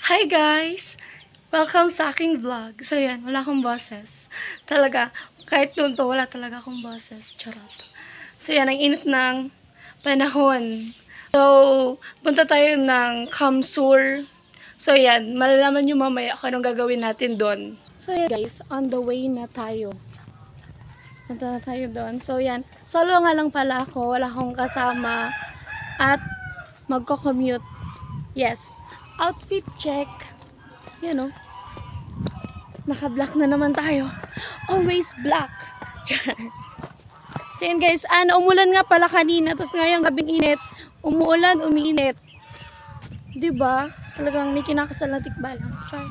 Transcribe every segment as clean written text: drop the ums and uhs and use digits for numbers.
Hi guys! Welcome sa aking vlog. So yan, wala akong boses. Talaga, kahit doon pa wala talaga akong boses. Charot. So yan, ang init ng panahon. So, punta tayo ng Kamsur. So yan, malalaman nyo mamaya kung anong gagawin natin doon. So yan guys, on the way na tayo. Punta na tayo doon. So yan, solo nga lang pala ako. Wala akong kasama. At magko-commute. Yes. Outfit check. Yan o. Naka-black na naman tayo. Always black. So yan guys, umulan nga pala kanina. Tapos ngayong gabing init. Umuulan, umiinit. Diba? Talagang may kinakasal na tikbalang. Try.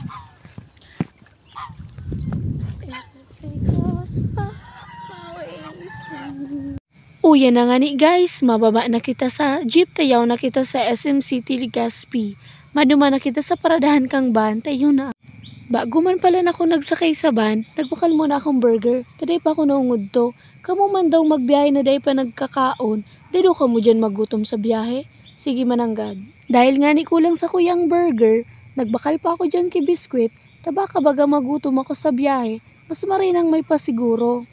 Uyan na nga ni guys. Mababa na kita sa jeep. Tayaw na kita sa SM City Legazpi. Maduma na kita sa paradahan kang van, tayo na. Bago man pala na ako nagsakay sa van, nagbakal muna akong burger. Taday pa ako naungod to. Kamu man daw magbiyahe na day pa nagkakaon, dito ka mo dyan magutom sa biyahe. Sige mananggad. Dahil nga ni kulang sa kuyang burger, nagbakal pa ako dyan kay biskwit, tabaka baga magutom ako sa biyahe, mas marinang may pasiguro.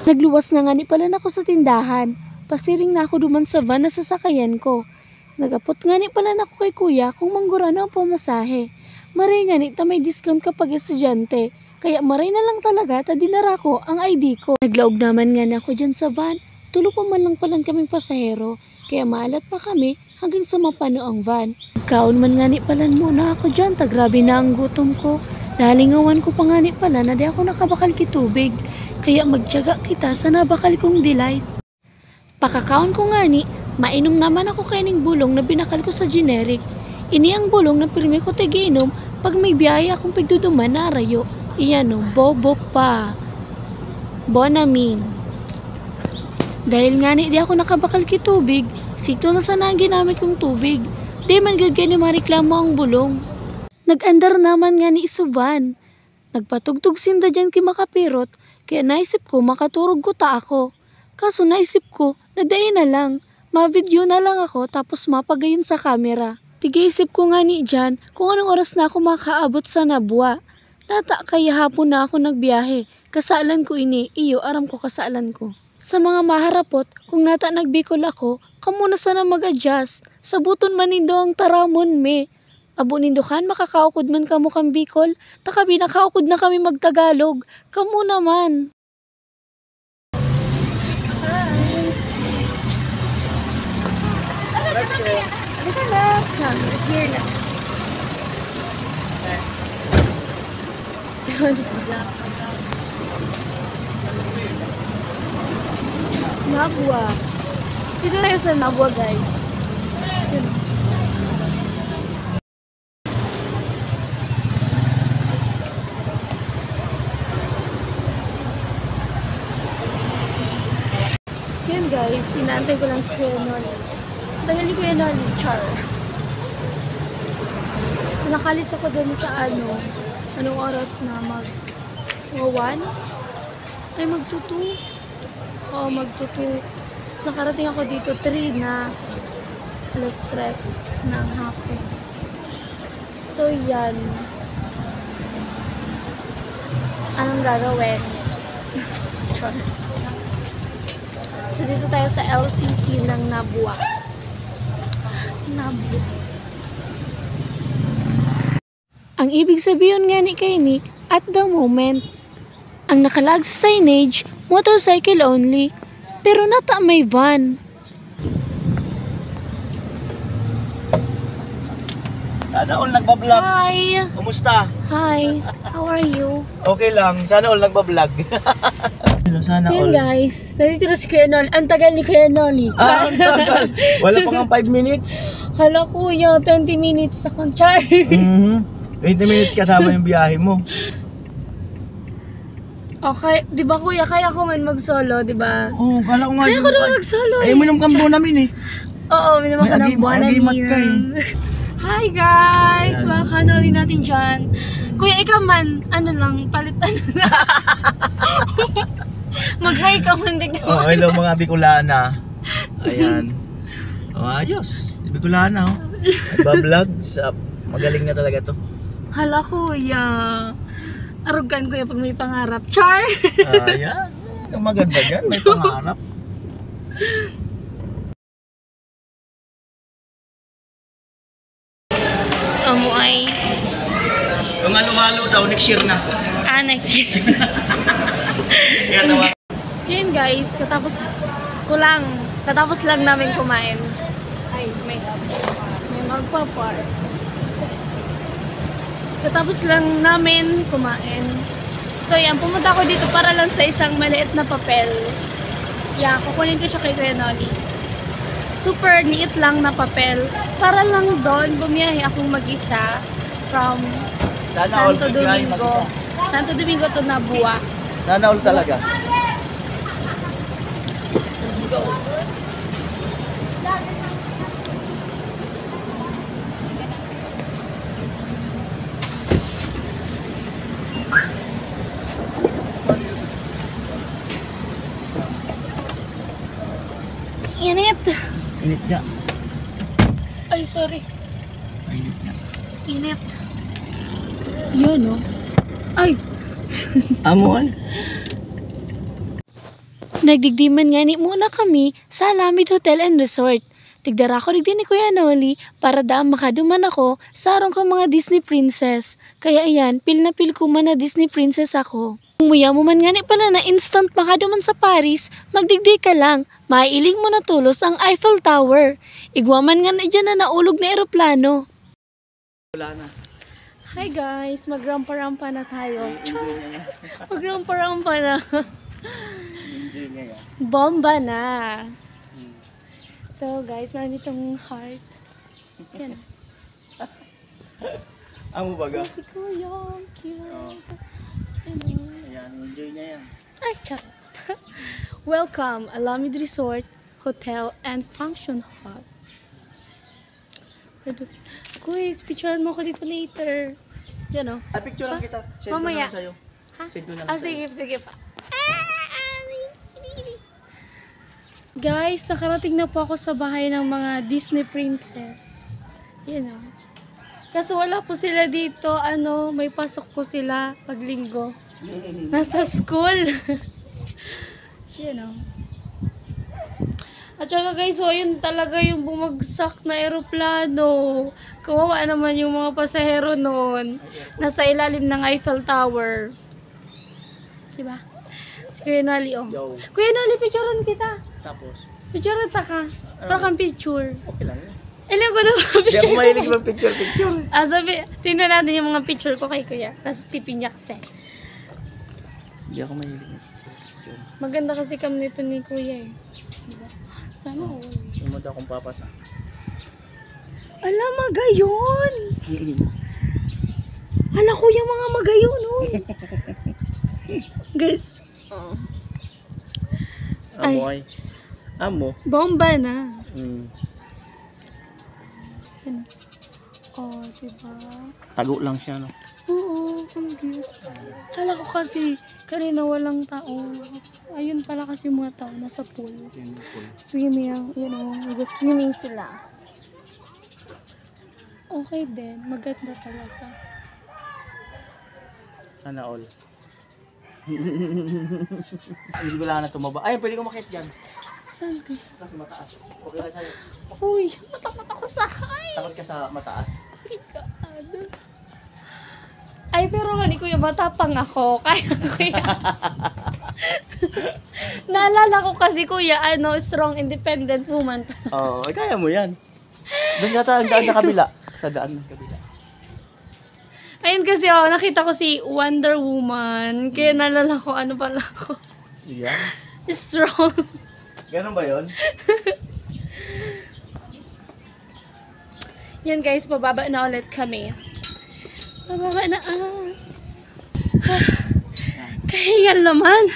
Nagluwas na nga ni pala na ako sa tindahan. Pasiring na ako duman sa van na sasakayan ko. Nagapot nga ni pala na ako kay kuya kung manggurano ang pamasahe. Maray nga ni ta may discount kapag estudyante. Kaya maray na lang talaga ta dinara ko ang ID ko. Naglaog naman nga na ako dyan sa van. Tulo pa man lang palang kaming pasahero. Kaya maalat pa kami hanggang sa mapano ang van. Kaon man nga ni pala muna ako dyan. Grabe na ang gutom ko. Nalingawan ko pa nga ni pala na di ako nakabakal kitubig. Kaya magtiyaga kita sa nabakal kong delight. Pakakaon ko nga ni, mainom naman ako kaining bulong na binakal ko sa generic. Ini ang bulong na pirmi ko tigiinom pag may biyaya akong pigduduman na arayo. Iyan o, bobo pa. Bonamin. Dahil nga ni di ako nakabakal kitubig, sito na sana ang ginamit kong tubig. Di man gagyan ni mareklamo ang bulong. Nag-andar naman nga ni isuban. Nagpatugtog sinda dyan ki makapirot. Kaya naisip ko makaturog ko ta ako. Kaso naisip ko, nadain na lang. Ma-video na lang ako tapos mapagayon sa camera. Tigaisip ko nga ni dyan kung anong oras na ako makaabot sa Nabua. Nata kaya hapon na ako nagbiyahe. Kasalan ko ini, iyo aram ko kasalan ko. Sa mga maharapot, kung nata nagbikol ako, kamo na sana mag-adjust. Sabuton man nindo ang taramon me. Abo nindukan, makakaukod man kamo kang Bicol, takabi nakaukod na kami magtagalog, kamo naman. Guys. Halika na. Here na. Nabua. Dito tayo sa Nabua guys. So yun guys, sinantay ko lang si Kuya Noli. Dahil ni Kuya Noli, char. So nakalis ako dun sa anong oras na mag-1? Ay mag-2? Oo, mag-2. So nakarating ako dito 3 na alas 3 ng hapon. So yan. Anong gagawin? Char. So, dito tayo sa LCC ng Nabua. Nabua. Ang ibig sabihin nga ni Kaini, at the moment, ang nakalag sa signage, motorcycle only, pero nata may van. Sana all nagbablog. Hi! Kumusta? Hi! How are you? Okay lang. Sana all nagbablog. Sana So yun all. guys, nandito na si Kuya Noli. Ang tagal ni Kuya Noli. Ang tagal. Wala pa nga 5 minutes. Hala kuya, 20 minutes sa char. 20 minutes kasama yung biyahe mo. Okay, di ba kuya, kaya ko man mag-solo, di ba? Oo, kala ko nga. Kaya ko naman mag-solo Ay, minum kang namin eh. Oo, minum ako ng Bonamin. Hi guys! Ayan. Mga kanoli natin dyan. Kuya, ikaw man, ano lang, palit ano lang. Mag-hi ka man, tignan mo. Oh, hello mga Bicolana. Ayan. Oh, ayos. Ibig ko lang na, oh. Nagbablog. Magaling na talaga to. Hala kuya. Arugan kuya pag may pangarap. Char! Ayan. Ang maganda dyan. May pangarap. Amoy. Yung halo-halo daw, next year na. Next year. Yan naman. So yun guys, katapos lang namin kumain. Ay, may magpapar. Katapos lang namin kumain. So yan, pumunta ako dito para lang sa isang maliit na papel. Yeah, kukunin ko siya kay Kuya Noli. Super niit lang na papel. Para lang doon, bumiyahe akong mag-isa from Santo Domingo. Santo Domingo to Nabua. Sana all talaga. Let's go. Init. Init niya. Ay, sorry. Init niya. Init. Yun, no? Ay! Amuan. Nagdigdiman nga ni muna kami sa Alamid Hotel and Resort. Tigdara ko digdi ni Kuya Noli para daang makaduman ako sa arong kong mga Disney princess. Kaya ayan, pil na pil ko man na Disney princess ako. Kung muya mo man nga ni pala na instant makaduman sa Paris, magdigdi ka lang. Maiiling mo na tulos ang Eiffel Tower. Igwaman nga na dyan na naulog na eroplano. Wala na. Hi guys, magrampa-rampa na tayo. Enjoy niya yan. Magrampa-rampa na. Enjoy niya yan. Bomba na. So guys, meron ditong heart. Yan. Amo baga. Si Kuya, cute. Oo. Ano? Ayan, enjoy niya yan. Ay, charot. Welcome, Alamid Resort, Hotel, and Function Hall. Kuya, picturean mo ko dito later. Diyan, oh. Picture lang kita. Send ko Mamaya. na lang sa'yo. Ha? Send ko na lang sa'yo. Sige pa. Guys, nakarating na po ako sa bahay ng mga Disney princess. Yan, oh. Kaso wala po sila dito. May pasok po sila pag linggo. Nasa school. Yan, oh. At saka guys, so yun talaga yung bumagsak na eroplano. Kawawa naman yung mga pasahero noon. Nasa ilalim ng Eiffel Tower. Diba? Si Kuya Noli, oh. Yo. Kuya Noli, picturean kita. Tapos. Picturean ta ka. Para kang picture. Okay lang yun. Alam ko na mga Hindi picture ako ko. mahilig mag-picture. Sabi, tingnan natin yung mga picture ko kay Kuya. Tapos sipin niya kasi. Hindi ako mahilig mag-picture. Maganda kasi kami nito ni Kuya, eh. Diba? Sana all. Sumod akong papasa. Ala, magayon! Ala, Kuya, mga magayon, oh. Guys. Amo ay. Amo. Bomba na. Mm. Yan. Oh, diba? Tago lang siya, no? Oo, ang cute. Kala ko kasi kanina walang tao. Ayun pala kasi mga tao nasa pool. Swimming, nag-swimming sila. Okay din, maganda talaga. Sana all. Hindi ko lang na tumaba. Ay, pwede ko makit dyan. Saan guys? Kasi mataas. Okay lang sa'yo. Uy, matakot ako sa ay. Takot ka sa mataas. Oh my God. Ay, pero nga ni Kuya, matapang ako. Kaya Kuya. Naalala ko kasi Kuya, strong independent woman. Oo, kaya mo yan. Doon yata ang daan na kabila. Sa daan ng kabila. Ayun kasi, nakita ko si Wonder Woman. Kaya naalala ko, ano pala ako. Yan. Strong. Ganun ba yun? Yan guys, pababa na ulit kami. Pababa na as. Kahingal naman.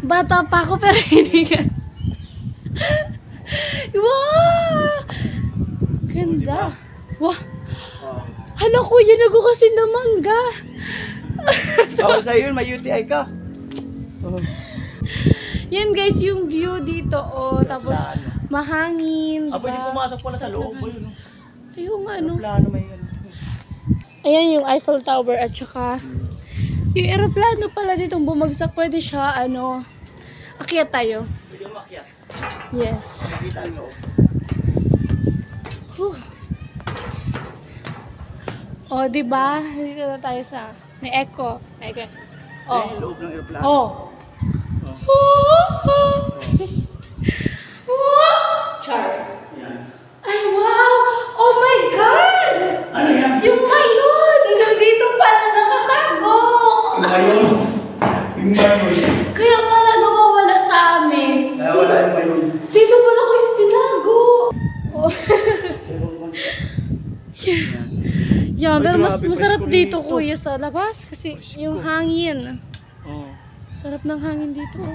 Bata pa ako pero hiningal. Wow! Ganda. Wow! Hala Kuya, nagukasin na mangga. Bawal sa'yo yun, may UTI ka. Yan guys, yung view dito, tapos mahangin, Ah, pwede diba? pumasok pala sa loob. Ayun, Ayun nga, ano. plano may ano. Ayan yung Eiffel Tower at saka yung aeroplano pala ditong bumagsak. Pwede siya, ano, akyat tayo. Pwede umakyat. Yes. Makita ang loob. Whew. O, diba? Dito na tayo sa, may echo. Echo. Oh. Oh. Yung loob ng aeroplano. Oh. Oh. Char. Yan. Ay, wow! Oh my God! Ano yan? Yung mayon! Nandito pala nakatago! Yung mayon. Yung mayon. Kaya pala nawawala sa amin. Wala yung mayon. Dito pala ko istinago! Oh. Yan, pero mas grabe, masarap presko dito rito. kuya sa labas kasi Presko. yung hangin. Oh. Sarap ng hangin dito. Oh.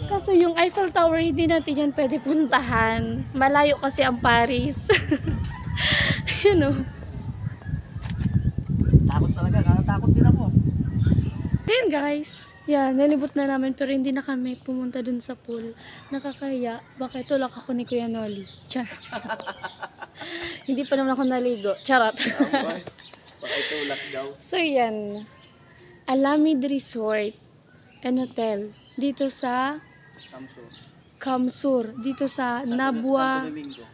Kaso yung Eiffel Tower hindi natin yan pwede puntahan. Malayo kasi ang Paris. Yun o. Takot talaga. Natatakot din ako. Ayan guys. Yan, nalibot na namin pero hindi na kami pumunta dun sa pool. Nakakaya. Baka tulak ako ni Kuya Noli. Char. Hindi pa naman ako naligo. Charot. Baka itulak daw. So yan. Alamid Resort and Hotel. Dito sa Samso. Kamsur. Dito sa Santo Domingo.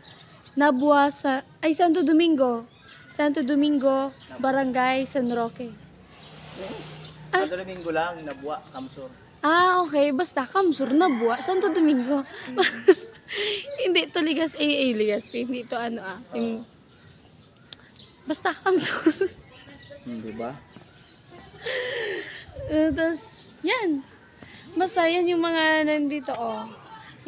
Nabua sa... Ay, Santo Domingo. Santo Domingo, Barangay San Roque. Santo Domingo lang, Nabua, Kamsur. Ah, okay. Basta, Kamsur, Nabua, Santo Domingo. Hindi, ito Legazpi. Hindi ito yung... Basta, Kamsur. Diba? Tapos, yan. Basta, yan yung mga nandito, oh.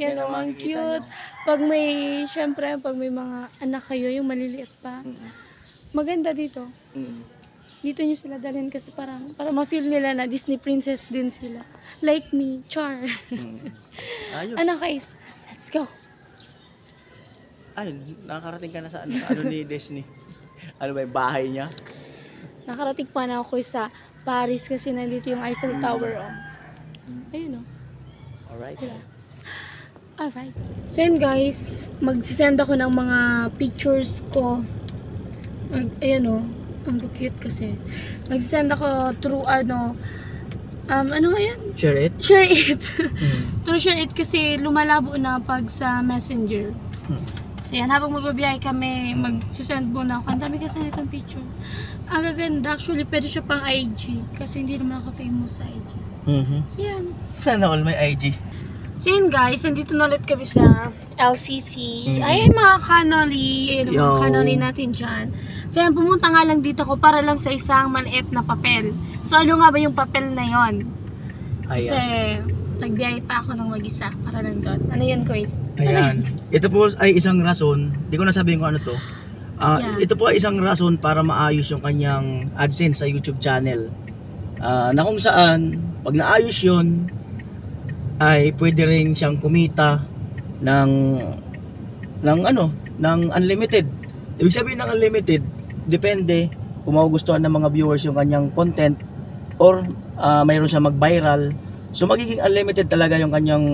Yan, Yan ang oh, ang makikita cute. Pag may, syempre, pag may mga anak kayo, yung maliliit pa. Maganda dito. Dito nyo sila dalhin kasi para ma-feel nila na Disney princess din sila. Like me, Char. Ayos. Ano guys? Let's go. Ay, nakakarating ka na sa ano ni Disney. Ano ba yung bahay niya? Nakarating pa na ako sa Paris kasi nandito yung Eiffel Tower. Oh. Ayun oh. Alright. Alright. So yun guys, magsisend ako ng mga pictures ko. Ayan oh. Ang cute kasi. Magsisend ako through ano nga yan? Share it? Share it. Through share it kasi lumalabo na pag sa messenger. So yan, habang magbabiyahe kami, magsisend muna ako. Ang dami kasi nitong picture. Ang gaganda. Actually, pwede siya pang IG. Kasi hindi naman ako famous sa IG. So yan. Sana all may IG. So yun guys, nandito na ulit kami sa LCC. Ay, mga kanoli. Ayun, mga kanoli natin dyan. So yan, pumunta nga lang dito ko para lang sa isang maliit na papel. So ano nga ba yung papel na yon? Kasi nagbiyahe pa ako ng mag-isa para lang doon. Ano yan, guys? Ayan. Ito po ay isang rason. Di ko na sabihin kung ano to. Ito po ay isang rason para maayos yung kanyang AdSense sa YouTube channel. Na kung saan, pag naayos yun, ay pwede rin siyang kumita ng unlimited. Ibig sabihin ng unlimited, depende kung magugustuhan ng mga viewers yung kanyang content or mayroon siya mag-viral. So magiging unlimited talaga yung kanyang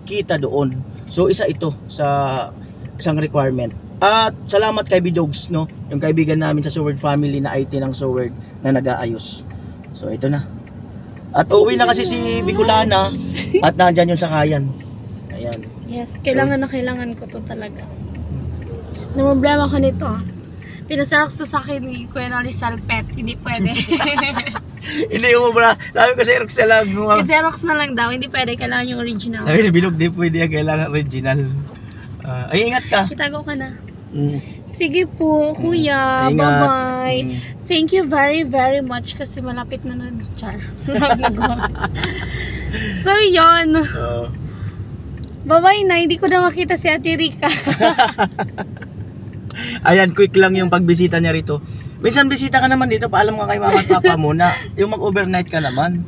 kita doon. So isa ito sa isang requirement. At salamat kay Bidogs, no, yung kaibigan namin sa Soward family na IT ng Soward na nag-aayos. So ito na. At uuwi na kasi si Bicolana at nandyan yung sakayan. Ayan. Yes, kailangan na kailangan ko to talaga. Problema ko nito. Pinasarox to sa akin ni Kuya Noli Salpet. Hindi pwede. Hindi mo ba? Sabi ko Xerox na lang. Xerox na lang daw. Hindi pwede. Kailangan yung original. Sabi ni Bilog, di pwede yan. Kailangan original. Ay, ingat ka. Itago ka na. Sige po, Kuya. Ingat. Bye-bye. Thank you very, very much kasi malapit na Char. So, yun. Bye-bye na. Hindi ko na makita si Ate Rika. Ayan, quick lang yung pagbisita niya rito. Minsan bisita ka naman dito, paalam ka kay mama at papa mo na yung mag-overnight ka naman.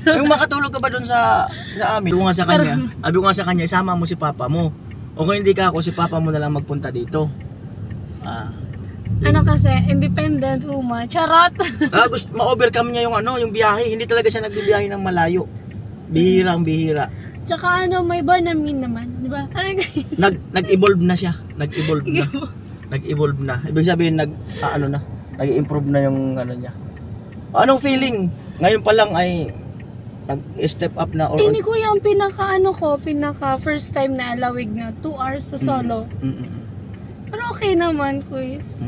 Yung makatulog ka ba doon sa amin? Sabi ko nga sa kanya, isama mo si papa mo. O kung hindi ka ako, si papa mo na lang magpunta dito. Ano kasi, independent woman. Charot! Gusto ma-overcome niya yung yung biyahe. Hindi talaga siya nagbibiyahe ng malayo. Bihirang-bihira. Tsaka ano, may Banamin naman, di ba? Ano guys? Nag-evolve na siya. Nag-evolve na. Nag-evolve na. Ibig sabihin, nag-improve na yung ano niya. Anong feeling? Ngayon pa lang ay nag-step up na or Ini kuya ang pinaka first time na alawig na 2 hours to solo. Pero okay naman, kuis.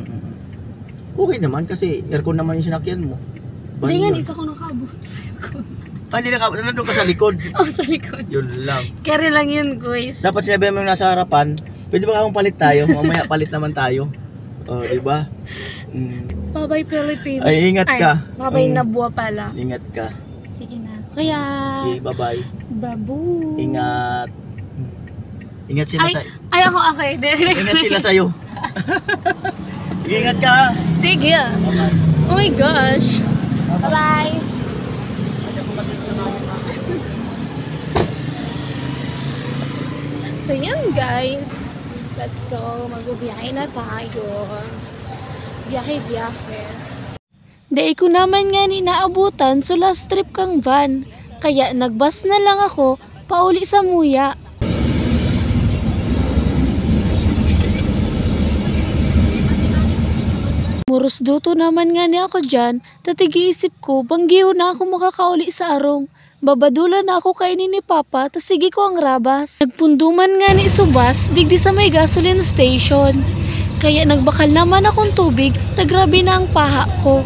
Okay naman kasi aircon naman yung sinakyan mo. Hindi nga, Banyo. isa ko nakaabot sa aircon. Hindi nandun ka sa likod. Oh, sa likod. Yun lang. Carry lang yun, kuis. Dapat sinabi mo yung nasa harapan, pwede ba akong palit tayo? Mamaya palit naman tayo. Oh, di ba? Bye-bye, Philippines. Ay, ingat ka. Bye-bye, Nabua pala. Ingat ka. Sige na. Kaya, Okay, bye-bye. babu. Ingat. Ingat sila sa Ay, ako, okay. Ingat sila sa'yo. Ingat ka. Sige. Oh my gosh. Bye-bye. So yan guys, let's go, magbibiyahe na tayo. Biyahe. Dahil ko naman nga ni naabutan so last trip kang van, kaya nagbus na lang ako pauli sa Muya. Muros duto naman nga ni ako dyan, tatigi-isip ko, banggiho na ako makakauli sa arong. Babadula na ako kainin ni Papa, tas sige ko ang rabas. Nagpunduman nga ni Subas, digdi sa may gasoline station. Kaya nagbakal naman akong tubig, tagrabe na ang paha ko.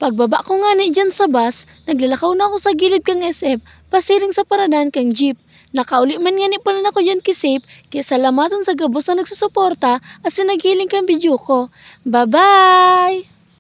Pagbaba ko nga ni dyan sa bus, naglalakaw na ako sa gilid kang SF, pasiring sa paradan kang jeep. Nakauli man nga ni pala na ko dyan kisape, kaya salamatan sa gabos na nagsusuporta at sinaghiling kang video ko. Bye-bye!